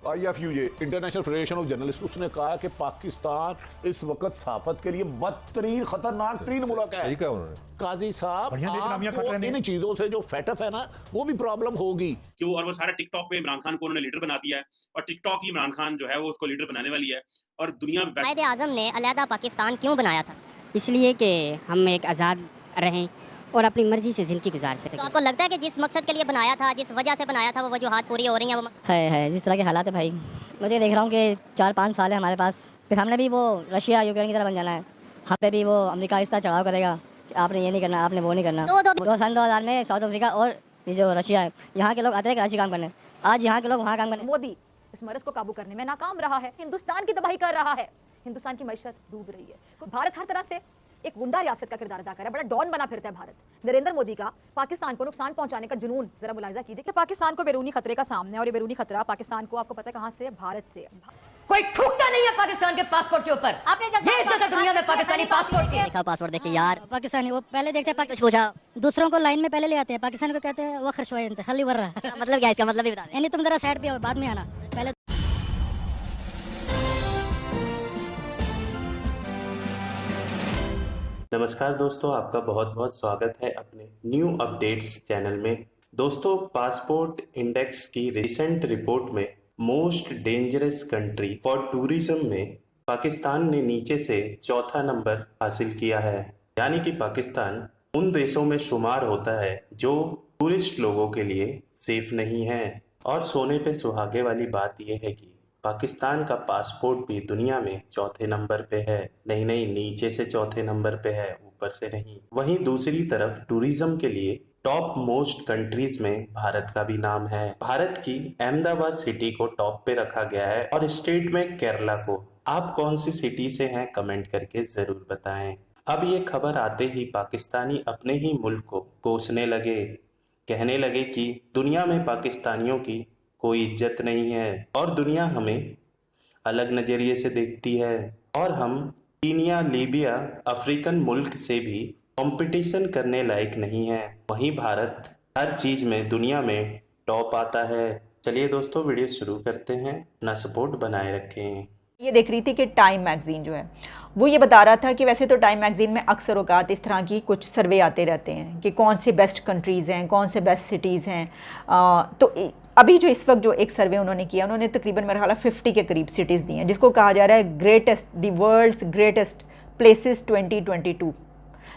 IFUJ international federation of journalist उसने कहा कि पाकिस्तान इस वक्त सहाफत के लिए बदतरीन खतरनाक तरीन मुल्क है। सही कहा उन्होंने। काजी साहब आपको इन चीजों से जो फेटअप है ना वो भी प्रॉब्लम होगी कि वो सारा टिकटॉक पे इमरान खान को उन्होंने लीडर बना दिया है और टिकटॉक ही इमरान खान जो है वो उसको लीडर बनाने वाली है। और दुनिया कायदे आज़म ने अलहदा पाकिस्तान क्यों बनाया था? इसलिए कि हम एक आज़ाद रहें और अपनी मर्जी से ज़िंदगी गुजार सकें। तो आपको लगता है कि जिस मकसद के लिए बनाया था, जिस वजह से बनाया था, वो वजूहात पूरी हो रही हैं? वो है जिस तरह के हालात है भाई, मुझे देख रहा हूँ कि 4-5 साल है हमारे पास, फिर हमने भी वो रशिया यूक्रेन की तरह बन जाना है। हम पे भी वो अमेरिका इस तरह चढ़ाव करेगा कि आपने ये नहीं करना, आपने वो नहीं करना। तो सन 2000 में साउथ अफ्रीका और ये जो रशिया है, यहाँ के लोग आते थे कराची काम करने, आज यहाँ के लोग वहाँ काम करने। मोदी इस मर्ज को काबू करने में नाकाम रहा है, हिंदुस्तान की तबाही कर रहा है, हिंदुस्तान की मैशत डूब रही है। भारत हर तरह से एक गुंडा रियासत का किरदार अदा कर रहा है, बड़ा डॉन बना फिरता है भारत। नरेंद्र मोदी का पाकिस्तान को नुकसान पहुंचाने का जुनून जरा मुलाहिजा कीजिए कि पाकिस्तान को बैरूनी खतरे का सामने, और ये बैरूनी खतरा पाकिस्तान को आपको पता है कहां से? भारत से। कोई ठुकता नहीं है पाकिस्तान के पासपोर्ट के ऊपर। आपने ये इज्जत है दुनिया में पाकिस्तानी पासपोर्ट की। देखा पासपोर्ट देखे यार, पाकिस्तानी वो पहले देखते हैं पाकिस्तान पूछा, दूसरों को लाइन में पहले ले आते हैं, पाकिस्तान को कहते हैं वो खरशवाई खाली वर रहा। मतलब क्या इसका मतलब ही बता दे। तुम जरा साइड पे बाद में आना पहले। नमस्कार दोस्तों, आपका बहुत बहुत स्वागत है अपने न्यू अपडेट्स चैनल में। दोस्तों, पासपोर्ट इंडेक्स की रिसेंट रिपोर्ट में most dangerous country for tourism में पाकिस्तान ने नीचे से चौथा नंबर हासिल किया है। यानी कि पाकिस्तान उन देशों में शुमार होता है जो टूरिस्ट लोगों के लिए सेफ नहीं है। और सोने पे सुहागे वाली बात यह है कि पाकिस्तान का पासपोर्ट भी दुनिया में चौथे नंबर पे है। नहीं, नीचे से चौथे नंबर पे है, ऊपर से नहीं। वहीं दूसरी तरफ टूरिज्म के लिए टॉप मोस्ट कंट्रीज में भारत का भी नाम है। भारत की अहमदाबाद सिटी को टॉप पे रखा गया है और स्टेट में केरला को। आप कौन सी सिटी से हैं कमेंट करके जरूर बताएं। अब ये खबर आते ही पाकिस्तानी अपने ही मुल्क को कोसने लगे, कहने लगे कि दुनिया में पाकिस्तानियों की कोई इज्जत नहीं है और दुनिया हमें अलग नजरिए से देखती है और हम कीनिया, लीबिया, अफ्रीकन मुल्क से भी कंपटीशन करने लायक नहीं है। वहीं भारत हर चीज में दुनिया में टॉप आता है। चलिए दोस्तों, वीडियो शुरू करते हैं। अपना सपोर्ट बनाए रखें। ये देख रही थी कि टाइम मैगजीन जो है वो ये बता रहा था कि वैसे तो टाइम मैगजीन में अक्सर औकात इस तरह की कुछ सर्वे आते रहते हैं कि कौन से बेस्ट कंट्रीज़ हैं, कौन से बेस्ट सिटीज़ हैं। तो अभी जो इस वक्त जो एक सर्वे उन्होंने किया, उन्होंने तकरीबन मेरा ख्याल 50 के करीब सिटीज़ दी हैं, जिसको कहा जा रहा है greatest, the world's greatest places 2022,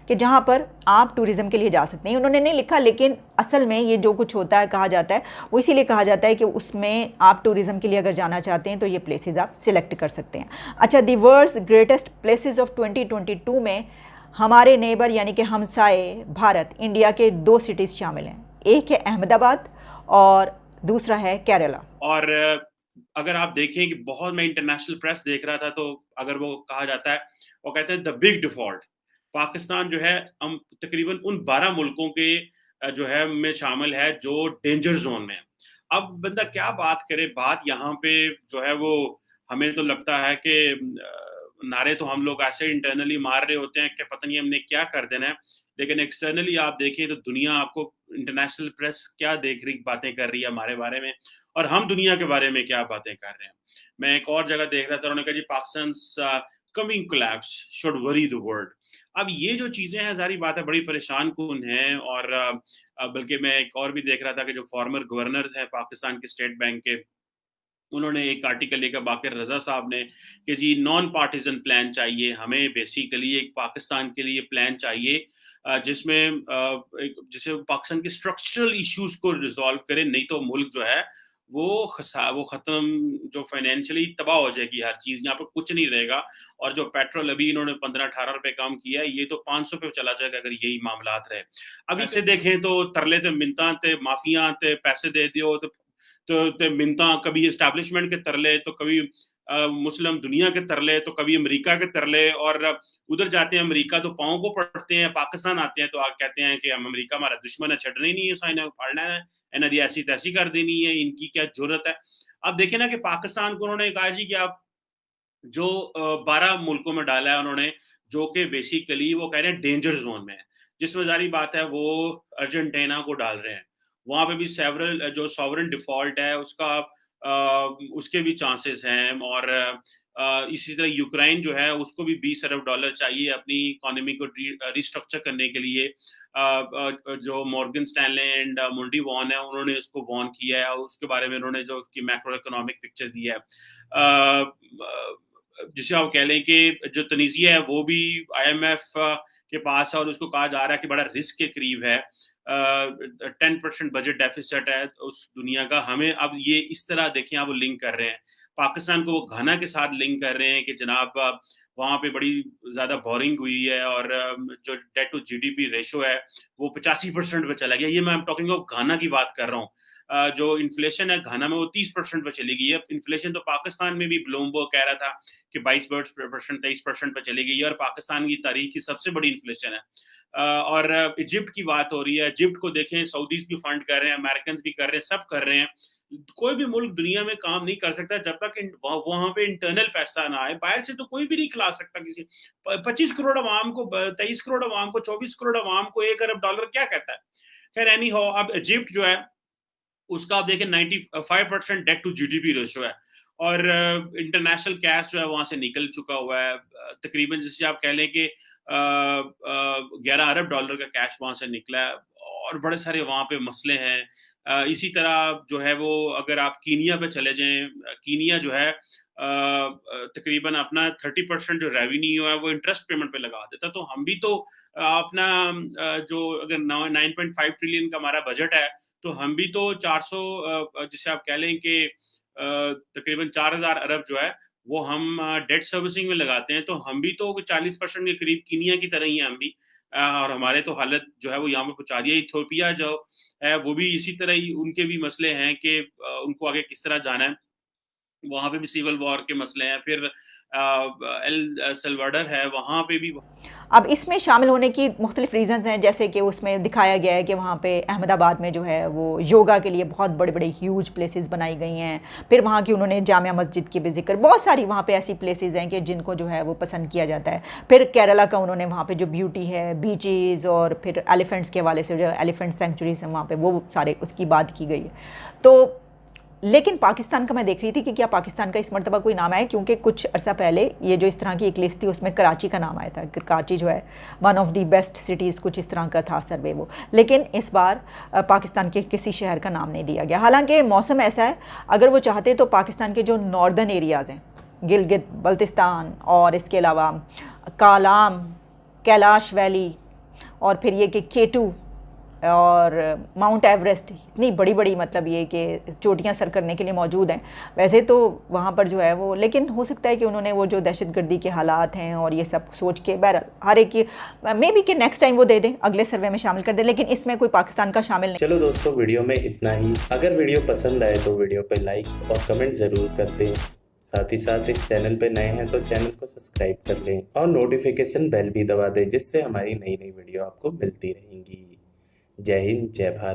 कि जहाँ पर आप टूरिज़्म के लिए जा सकते हैं। उन्होंने नहीं लिखा, लेकिन असल में ये जो कुछ होता है, कहा जाता है, वो इसीलिए कहा जाता है कि उसमें आप टूरिज़्म के लिए अगर जाना चाहते हैं तो ये प्लेसेस आप सिलेक्ट कर सकते हैं। अच्छा, the world's greatest places of 2022 में हमारे नेबर यानी कि हमसाए भारत, इंडिया के 2 सिटीज़ शामिल हैं। एक है अहमदाबाद और दूसरा है केरला। और अगर आप देखें कि बहुत, मैं इंटरनेशनल प्रेस देख रहा था, तो अगर वो कहा जाता है, वो कहते हैं द बिग डिफॉल्ट, पाकिस्तान जो है हम तकरीबन उन 12 मुल्कों के जो है में शामिल है जो डेंजर जोन में है। अब बंदा क्या बात करे, बात यहाँ पे जो है वो हमें तो लगता है कि नारे तो हम लोग ऐसे इंटरनली मार रहे होते हैं कि पता नहीं हमने क्या कर देना है, लेकिन एक्सटर्नली आप देखें तो दुनिया, आपको इंटरनेशनल प्रेस क्या देख रही, बातें कर रही है हमारे बारे में, और हम दुनिया के बारे में क्या बातें कर रहे हैं। मैं एक और जगह देख रहा था, उन्होंने कहा जी Pakistan coming collapse should worry the world. अब ये जो चीजें हैं, सारी बातें बड़ी परेशान कुन हैं। और बल्कि मैं एक और भी देख रहा था कि जो फॉर्मर गवर्नर हैं पाकिस्तान के स्टेट बैंक के, उन्होंने एक आर्टिकल लिखा, बाकिर रजा साहब ने, कि जी नॉन पार्टिजन प्लान चाहिए हमें, बेसिकली एक पाकिस्तान के लिए प्लान चाहिए जिसमें जिसे पाकिस्तान के स्ट्रक्चरल इश्यूज को रिजॉल्व करे, नहीं तो मुल्क जो है वो खत्म, जो फाइनेंशियली तबाह हो जाएगी हर चीज, यहाँ पर कुछ नहीं रहेगा। और जो पेट्रोल अभी इन्होंने 15-18 रुपए कम किया है, ये तो 500 पे चला जाएगा अगर यही मामलात रहे। अभी से देखें तो तरले ते मिन्नतां ते माफिया ते पैसे दे दियो तो मिन्नतां, कभी एस्टैब्लिशमेंट के तरले, तो कभी मुस्लिम दुनिया के तरले, तो कभी अमेरिका के तरले, और उधर जाते हैं अमेरिका तो पाँव को पड़ते हैं, पाकिस्तान आते हैं तो आप कहते हैं कि हम अमेरिका हमारा दुश्मन है, छड़ना ही नहीं है, साइन फाड़ना है, इन्हें दी ऐसी तैसी कर देनी है, इनकी क्या जरूरत है। अब देखें ना कि पाकिस्तान को उन्होंने कहा जी कि आप जो 12 मुल्कों में डाला है उन्होंने, जो कि बेसिकली वो कह रहे हैं डेंजर जोन में है, जिसमें जारी बात है वो अर्जेंटीना को डाल रहे हैं। वहां पे भी सेवरल जो सॉवरेन डिफॉल्ट है उसका उसके भी चांसेस हैं। और इसी तरह यूक्रेन जो है उसको भी $20 अरब चाहिए अपनी इकोनॉमी को रिस्ट्रक्चर करने के लिए। जो मॉर्गन स्टैनले एंड मुंडी वॉन है, उन्होंने उसको वॉर्न किया है और उसके बारे में उन्होंने जो उसकी मैक्रो इकोनॉमिक पिक्चर दी है, जिसे आप कह लें कि जो तुनीसिया है वो भी IMF के पास है और उसको कहा जा रहा है कि बड़ा रिस्क के करीब है। 10% बजट डेफिसिट है उस दुनिया का। हमें अब ये इस तरह देखें, आप वो लिंक कर रहे हैं पाकिस्तान को, वो घाना के साथ लिंक कर रहे हैं कि जनाब वहाँ पे बड़ी ज़्यादा बोरिंग हुई है और जो डेट टू GDP रेशो है वो 85% पे चला गया। ये मैं टॉकिंग ऑफ घाना की बात कर रहा हूँ। जो इन्फ्लेशन है घाना में वो 30% पे चली गई है। इन्फ्लेशन तो पाकिस्तान में भी ब्लूमबर्ग कह रहा था कि 22% 23% पे चली गई है और पाकिस्तान की तारीख की सबसे बड़ी इन्फ्लेशन है। और इजिप्ट की बात हो रही है। इजिप्ट को देखें, सऊदीज भी फंड कर रहे हैं, अमेरिकन भी कर रहे हैं, सब कर रहे हैं। कोई भी मुल्क दुनिया में काम नहीं कर सकता जब तक वहां पे इंटरनल पैसा ना आए। बाहर से तो कोई भी नहीं खिला सकता किसी 25 करोड़ अवाम को, 23 करोड़ अवाम को, 24 करोड़ अवाम को $1 अरब क्या कहता है। खैर एनी हो, अब इजिप्ट जो है उसका आप देखें 95% डेट टू GDP रेशो है और इंटरनेशनल कैश जो है वहां से निकल चुका हुआ है। तकरीबन जिससे आप कह लें कि $11 अरब का कैश वहां से निकला है और बड़े सारे वहां पे मसले हैं। इसी तरह जो है वो अगर आप कीनिया पे चले जाएं, कीनिया जो है तकरीबन अपना 30% जो रेवेन्यू है वो इंटरेस्ट पेमेंट पे लगा देता। तो हम भी तो अपना जो अगर 9.5 ट्रिलियन का हमारा बजट है तो हम भी तो 400 जिसे आप कह लें कि तकरीबन 4000 अरब जो है वो हम डेट सर्विसिंग में लगाते हैं। तो हम भी तो 40% के करीब कीनिया की तरह ही हैं हम भी। और हमारे तो हालत जो है वो यहाँ पे पहुंचा दिया। इथियोपिया जो है वो भी इसी तरह ही, उनके भी मसले हैं कि उनको आगे किस तरह जाना है। वहां पे भी सिविल वॉर के मसले हैं। फिर एल सल्वाडोर है, वहां पे भी। अब इसमें शामिल होने की मुख्तलिफ रीज़न्स हैं, जैसे कि उसमें दिखाया गया है कि वहाँ पे अहमदाबाद में जो है वो योगा के लिए बहुत बड़े बड़े ह्यूज प्लेसेस बनाई गई हैं। फिर वहाँ की उन्होंने जामिया मस्जिद की भी जिक्र, बहुत सारी वहाँ पे ऐसी प्लेसेस हैं कि जिनको जो है वो पसंद किया जाता है। फिर केरला का उन्होंने वहाँ पे जो ब्यूटी है, बीचेस और फिर एलिफेंट्स के हवाले से जो एलिफेंट सेंचुरीज हैं वहाँ पर, वो सारे उसकी बात की गई है। तो लेकिन पाकिस्तान का मैं देख रही थी कि क्या पाकिस्तान का इस मरतबा कोई नाम आया, क्योंकि कुछ अर्सा पहले ये जो इस तरह की एक लिस्ट थी उसमें कराची का नाम आया था। कराची जो है one of the best cities, कुछ इस तरह का था सर्वे वो। लेकिन इस बार पाकिस्तान के किसी शहर का नाम नहीं दिया गया। हालांकि मौसम ऐसा है, अगर वो चाहते तो पाकिस्तान के जो नॉर्दर्न एरियाज़ हैं, गिलगित बल्तिस्तान और इसके अलावा कालाम, कैलाश वैली और फिर ये कि केटू और माउंट एवरेस्ट, इतनी बड़ी बड़ी मतलब ये कि चोटियां सर करने के लिए मौजूद हैं। वैसे तो वहाँ पर जो है वो, लेकिन हो सकता है कि उन्होंने वो जो दहशतगर्दी के हालात हैं और ये सब सोच के बहरहाल हर एक की मे बी कि नेक्स्ट टाइम वो दे दें, अगले सर्वे में शामिल कर दें, लेकिन इसमें कोई पाकिस्तान का शामिल नहीं। चलो दोस्तों, वीडियो में इतना ही। अगर वीडियो पसंद आए तो वीडियो पर लाइक और कमेंट ज़रूर कर दें। साथ ही साथ इस चैनल पे नए हैं तो चैनल को सब्सक्राइब कर लें और नोटिफिकेशन बेल भी दबा दें, जिससे हमारी नई नई वीडियो आपको मिलती रहेंगी। जय हिंद, जय भारत।